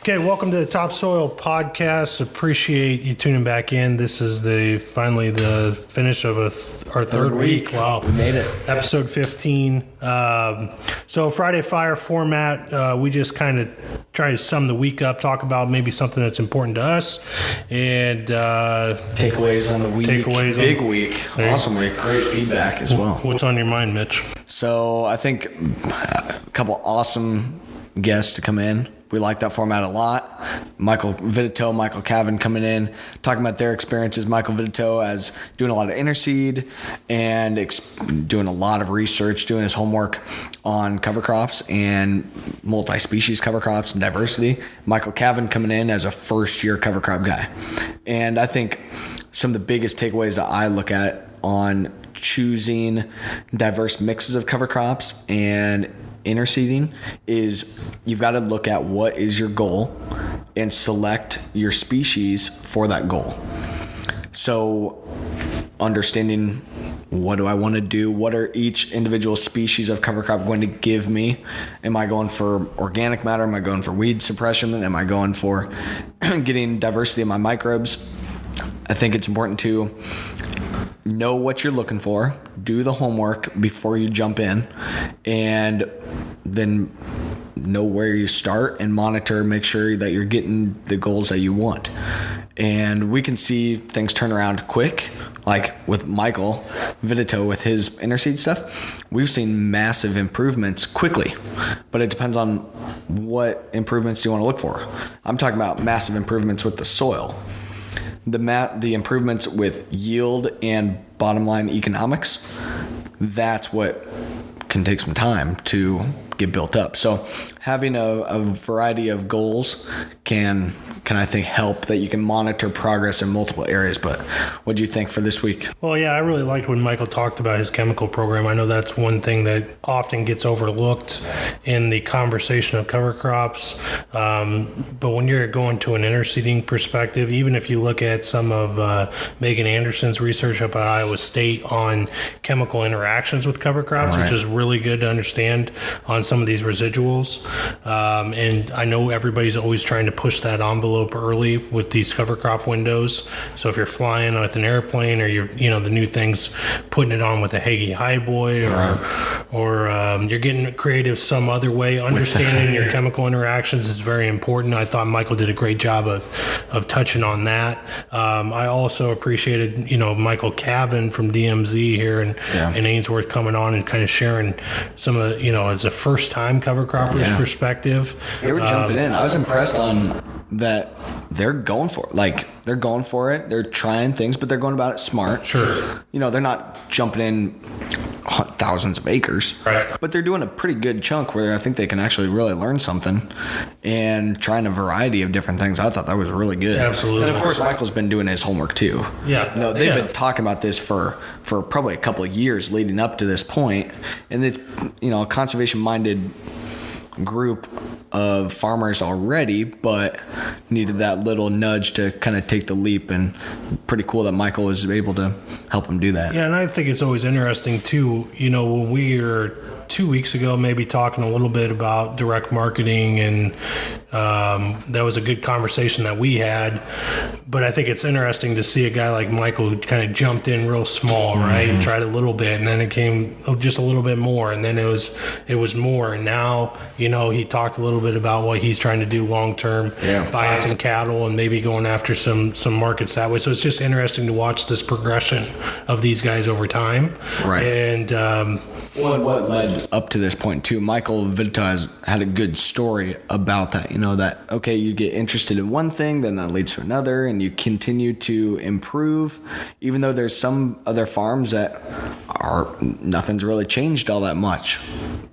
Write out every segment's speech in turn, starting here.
Okay, welcome to the Topsoil Podcast. Appreciate you tuning back in. This is finally the finish of our third week. Wow. We made it. Episode 15. So Friday Fire format, we just kind of try to sum the week up, talk about maybe something that's important to us, and takeaways on the week. Big week. Awesome week. Great feedback as well. What's on your mind, Mitch? So I think a couple awesome guests to come in. We like that format a lot. Michael Vitito, Michael Cavan coming in, talking about their experiences. Michael Vitito as doing a lot of interseed and doing a lot of research, doing his homework on cover crops and multi-species cover crops and diversity. Michael Cavan coming in as a first-year cover crop guy. And I think some of the biggest takeaways that I look at on choosing diverse mixes of cover crops and interseeding is you've got to look at what is your goal and select your species for that goal. So understanding what do I want to do? What are each individual species of cover crop going to give me? Am I going for organic matter? Am I going for weed suppression? Am I going for getting diversity in my microbes? I think it's important to know what you're looking for, do the homework before you jump in, and then know where you start and monitor, make sure that you're getting the goals that you want. And we can see things turn around quick, like with Michael Vitito with his interseed stuff. We've seen massive improvements quickly, but it depends on what improvements you want to look for. I'm talking about massive improvements with the soil. The improvements with yield and bottom line economics, that's what can take some time to get built up. So having a variety of goals can I think help that you can monitor progress in multiple areas. But what do you think for this week? Well, yeah, I really liked when Michael talked about his chemical program. I know that's one thing that often gets overlooked in the conversation of cover crops. But when you're going to an interseeding perspective, even if you look at some of Megan Anderson's research up at Iowa State on chemical interactions with cover crops, which is really good to understand on some of these residuals. And I know everybody's always trying to push that envelope early with these cover crop windows. So if you're flying with an airplane, or you're the new things, putting it on with a Hagee Highboy, or you're getting creative some other way, understanding your chemical interactions is very important. I thought Michael did a great job of touching on that. I also appreciated Michael Cavan from DMZ here in Ainsworth coming on and kind of sharing some of as a first time cover cropper's perspective. They were jumping in. I was impressed on that. They're going for it. They're going for it. They're trying things, but they're going about it smart. Sure. They're not jumping in thousands of acres. Right. But they're doing a pretty good chunk where I think they can actually really learn something and trying a variety of different things. I thought that was really good. Absolutely. And of course, Michael's been doing his homework too. Yeah. They've been talking about this for probably a couple of years leading up to this point. And it's, a conservation-minded group of farmers already, but needed that little nudge to kind of take the leap, and pretty cool that Michael was able to help him do that. Yeah, and I think it's always interesting too, when we were 2 weeks ago maybe talking a little bit about direct marketing, and that was a good conversation that we had, but I think it's interesting to see a guy like Michael who kind of jumped in real small, right, and tried a little bit, and then it came just a little bit more, and then it was more, and now he talked a little bit about what he's trying to do long term, buying some cattle and maybe going after some markets that way. So it's just interesting to watch this progression of these guys over time. Right. And what led up to this point too? Michael Vitito has had a good story about that. That okay, you get interested in one thing, then that leads to another, and you continue to improve, even though there's some other farms that nothing's really changed all that much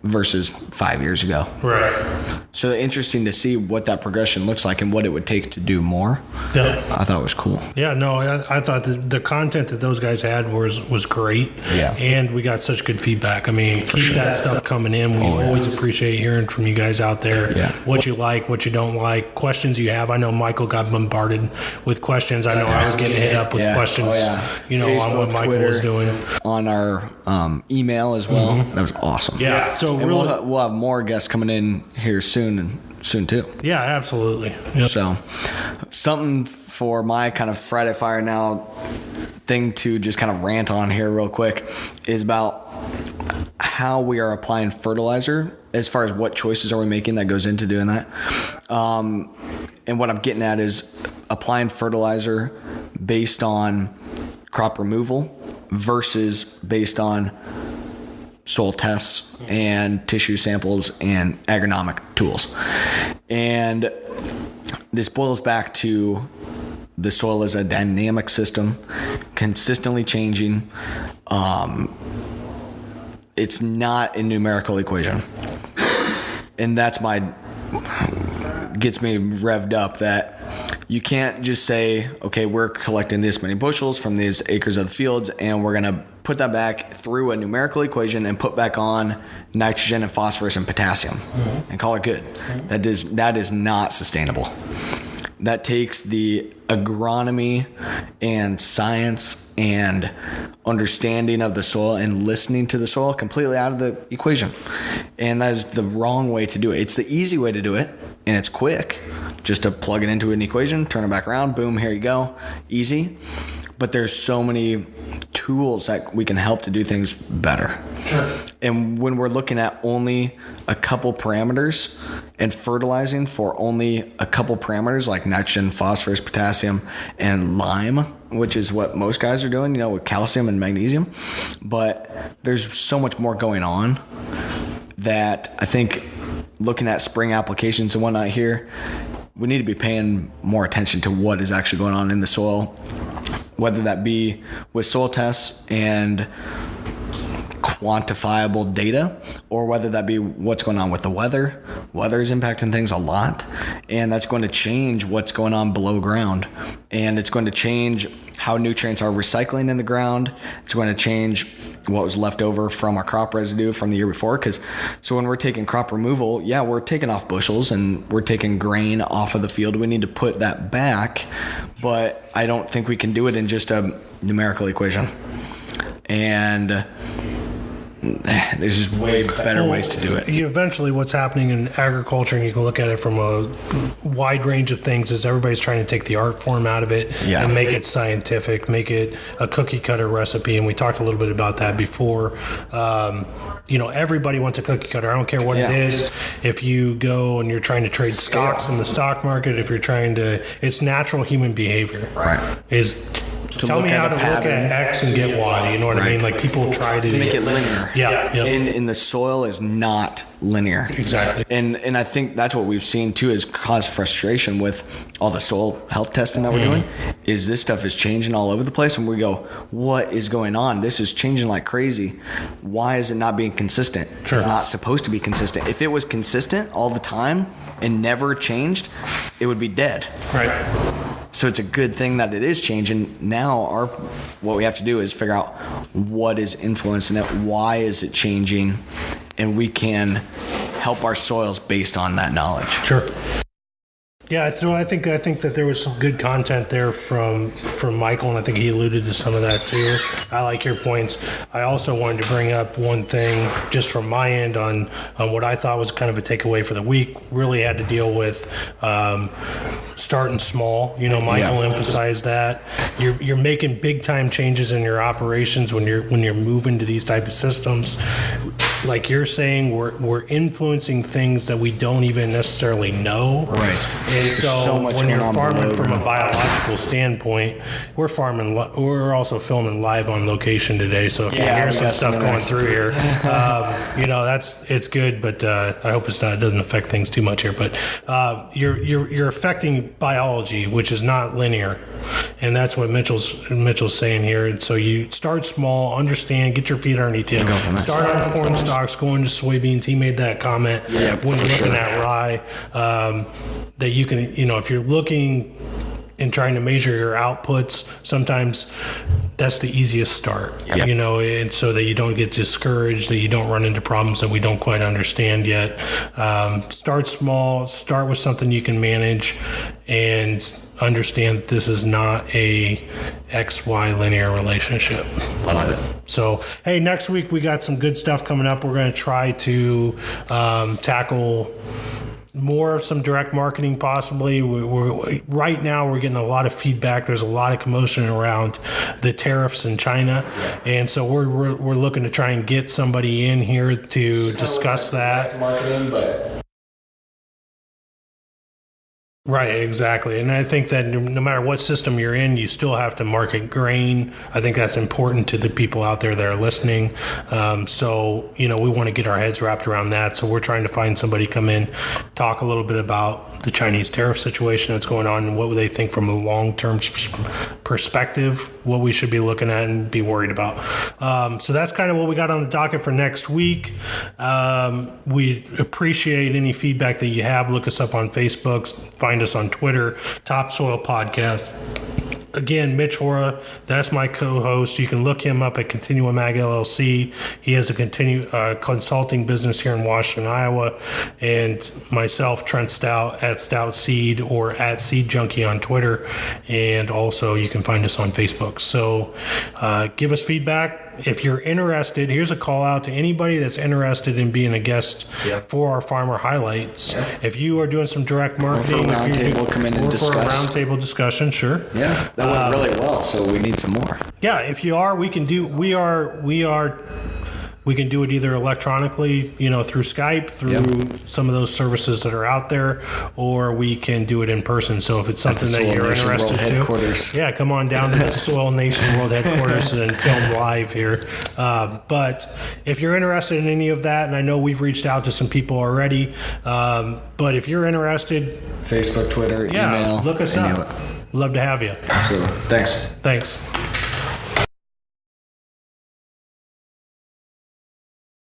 versus 5 years ago. Right. So interesting to see what that progression looks like and what it would take to do more. Yeah. I thought it was cool. Yeah, no, I thought the content that those guys had was great. Yeah. And we got such good feedback. I mean, keep that stuff coming in. We always appreciate hearing from you guys out there. Yeah. What you like, what you don't like, questions you have. I know Michael got bombarded with questions. I know I was getting hit up with questions, Facebook, on what Michael Twitter, was doing. On our their email as well. That was awesome. Yeah. So And really, we'll have more guests coming in here soon too. yeah, absolutely. Yep. So something for my kind of Friday Fire Now thing to just kind of rant on here real quick is about how we are applying fertilizer as far as what choices are we making that goes into doing that. And what I'm getting at is applying fertilizer based on crop removal versus based on soil tests and tissue samples and agronomic tools. And this boils back to the soil is a dynamic system, consistently changing. It's not a numerical equation. And that's gets me revved up that you can't just say, okay, we're collecting this many bushels from these acres of the fields and we're going to put that back through a numerical equation and put back on nitrogen and phosphorus and potassium and call it good. That is not sustainable. That takes the agronomy and science and understanding of the soil and listening to the soil completely out of the equation. And that is the wrong way to do it. It's the easy way to do it, and it's quick. Just to plug it into an equation, turn it back around, boom, here you go. Easy. But there's so many tools that we can help to do things better. Sure. And when we're looking at only a couple parameters and fertilizing for only a couple parameters like nitrogen, phosphorus, potassium, and lime, which is what most guys are doing, with calcium and magnesium. But there's so much more going on that I think looking at spring applications and whatnot here, we need to be paying more attention to what is actually going on in the soil, whether that be with soil tests and quantifiable data, or whether that be what's going on with the weather. Weather is impacting things a lot, and that's going to change what's going on below ground, and it's going to change how nutrients are recycling in the ground. It's going to change what was left over from our crop residue from the year before. So when we're taking crop removal, yeah, we're taking off bushels and we're taking grain off of the field. We need to put that back, but I don't think we can do it in just a numerical equation. And there's just way better ways to do it. Eventually, what's happening in agriculture, and you can look at it from a wide range of things, is everybody's trying to take the art form out of it and make it scientific, make it a cookie cutter recipe. And we talked a little bit about that before. Everybody wants a cookie cutter. I don't care what it is. If you go and you're trying to trade stocks in the stock market, if you're trying to, it's natural human behavior. Right. Tell me how to look at X and get Y. You know what I mean? Like people try to make it linear. Yeah. And the soil is not linear. Exactly. And I think that's what we've seen too is cause frustration with all the soil health testing that we're doing. Is this stuff is changing all over the place, and we go, what is going on? This is changing like crazy. Why is it not being consistent? Sure. It's not supposed to be consistent. If it was consistent all the time and never changed, it would be dead. Right. So it's a good thing that it is changing. Now what we have to do is figure out what is influencing it, why is it changing, and we can help our soils based on that knowledge. Sure. Yeah, I think that there was some good content there from Michael, and I think he alluded to some of that too. I like your points. I also wanted to bring up one thing just from my end on what I thought was kind of a takeaway for the week. Really had to deal with starting small. Michael emphasized that you're making big time changes in your operations when you're moving to these type of systems. Like you're saying, we're influencing things that we don't even necessarily know. Right. And so much when you're going on farming below from a ground. biological standpoint, we're also filming live on location today. So if you hear some stuff going through here, it's good, but I hope it doesn't affect things too much here. But you're affecting biology, which is not linear, and that's what Mitchell's saying here. And so you start small, understand, get your feet underneath you. Start on corn stalks, go into soybeans. He made that comment when you're looking at rye. That you can, if you're looking and trying to measure your outputs, sometimes that's the easiest start, and so that you don't get discouraged, that you don't run into problems that we don't quite understand yet. Start small, start with something you can manage, and understand that this is not a XY linear relationship. Love it. So, hey, next week we got some good stuff coming up. We're going to try to tackle more of some direct marketing, possibly. We're right now we're getting a lot of feedback. There's a lot of commotion around the tariffs in China, and so we're looking to try and get somebody in here to discuss that. Marketing, but Right, exactly. And I think that no matter what system you're in, you still have to market grain. I think that's important to the people out there that are listening. So, we want to get our heads wrapped around that. So we're trying to find somebody come in, talk a little bit about the Chinese tariff situation that's going on and what they think from a long-term perspective, what we should be looking at and be worried about. So that's kind of what we got on the docket for next week. We appreciate any feedback that you have. Look us up on Facebook. Find us on Twitter, Topsoil Podcast. Again, Mitch Hora, that's my co-host. You can look him up at Continuum Ag LLC. He has a consulting business here in Washington, Iowa. And myself, Trent Stout, at Stout Seed or at Seed Junkie on Twitter. And also you can find us on Facebook. So give us feedback. If you're interested, here's a call out to anybody that's interested in being a guest for our Farmer Highlights. Yeah. If you are doing some direct marketing, or for a roundtable, come in and discuss. For a roundtable discussion, sure. Yeah, that went really well, so we need some more. Yeah, if you are, we can do. We can do it either electronically, through Skype, through some of those services that are out there, or we can do it in person. So if it's something that you're interested to, yeah, come on down to the Soil Nation World Headquarters and film live here. But if you're interested in any of that, and I know we've reached out to some people already, but if you're interested, Facebook, Twitter, email, look us up. Love to have you. Absolutely. Thanks.